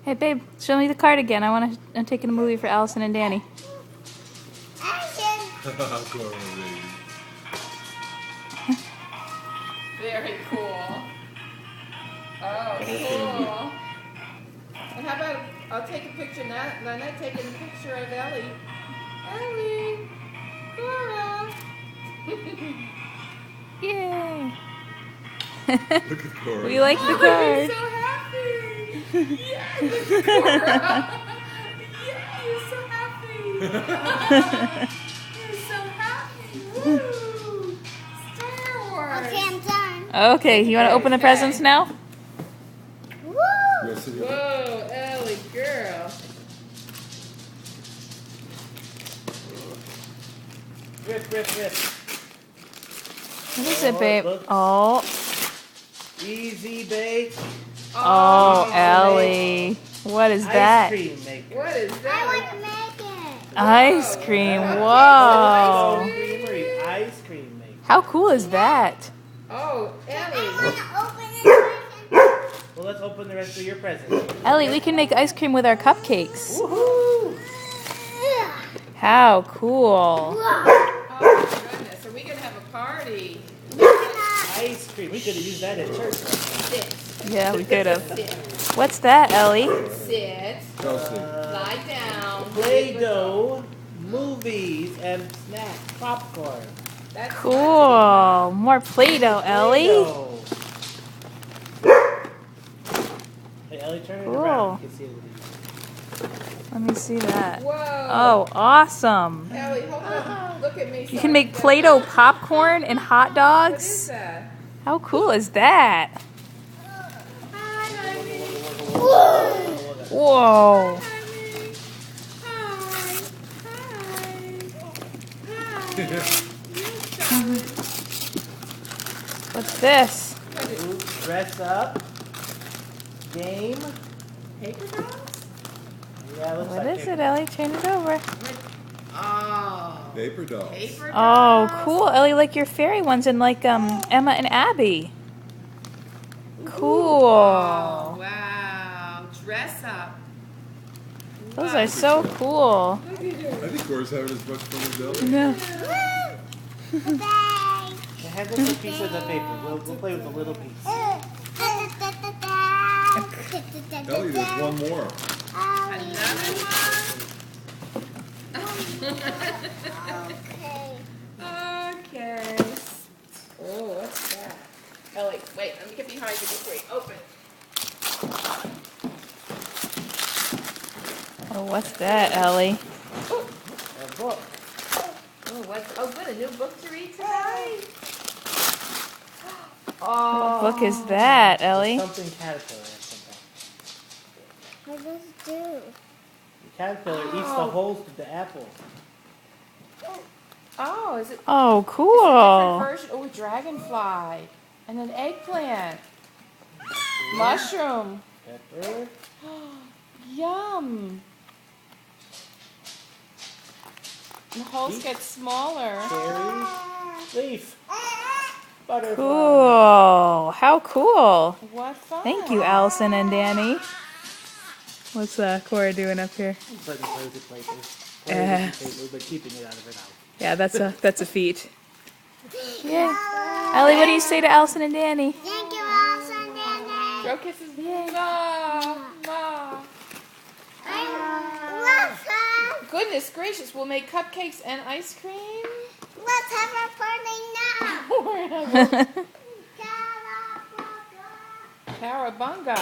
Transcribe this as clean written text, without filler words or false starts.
Hey, babe, show me the card again. I'm taking a movie for Allison and Danny. Very cool. Oh, cool. And how about I'll take a picture now. Lynette taking a picture of Ellie. Ellie, Cora. Yay! Look at Cora. We like the Oh, card. you're so happy. Yeah, look at Cora. Yeah, you're so happy. You're so happy. Woo! Star Wars. Okay, I'm done. Okay, you want to open the presents now? Woo! Whoa, Ellie, girl. Rip, rip, rip. What is it, babe? Oh, Easy bake. oh, Ellie. What is Ice that? cream maker. What is I that? want to make it. Ice cream. Wow. Whoa. Creamery ice cream maker. How cool is that? Oh, I Ellie. want to open it. Well, let's open the rest of your presents. Ellie, we can make ice cream with our cupcakes. Woohoo! How cool. Oh my goodness, are we gonna have a party? Ice cream. We could have used that at church. Sit, Yeah, we could have. sit, What's that, Ellie? sit, lie down. Play-Doh, movies, and snacks, popcorn. That's Cool. More Play-Doh, Ellie. Play-Doh. Hey, Ellie, turn it Cool. around. You can see it with these. Let me see that. Whoa. Oh, awesome. Ellie, hold on. Look at me. You can make Play-Doh popcorn and hot What is dogs. that? How cool is that? Hi, honey. Whoa. Hi, honey. Hi. Hi. Hi. What's this? Ooh, dress up. Game. Paper dolls? Yeah, it looks What like is it, Ellie? Turn it over. Oh. Paper dolls. Paper Oh, dolls? cool, Ellie. Like your fairy ones and like Emma and Abby. Cool. Oh, wow. Dress up. Those are so cool. I think Cora's having as much fun as Ellie. No. Bye. Hand us a piece of the paper. We'll play with a little piece. Ellie, there's one more. Another one? Okay. Okay. Oh, what's that? Ellie, wait, let me get behind you before you open. Oh, what's that, Ellie? A book. Oh, good, a new book to read tonight? What Oh. book is that, Ellie? Something caterpillar or something. What does it do? The caterpillar eats the holes to the apple. Oh, is it Oh, different cool. version? Oh, a dragonfly. And an eggplant. Mushroom. Pepper. Yum. The holes get smaller. Cherry. Leaf. Butterfly. Cool. How cool. What fun. Thank you, Allison and Danny. What's Cora doing up here? Putting toilet paper. Uh. But keeping it out of her mouth. Yeah, that's a feat. Yay. Ellie, what do you say to Allison and Danny? Thank you, Allison, Danny. Throw kisses. Ma. Ma. Welcome. Goodness gracious, we'll make cupcakes and ice cream. Let's have a party now. Cowabunga.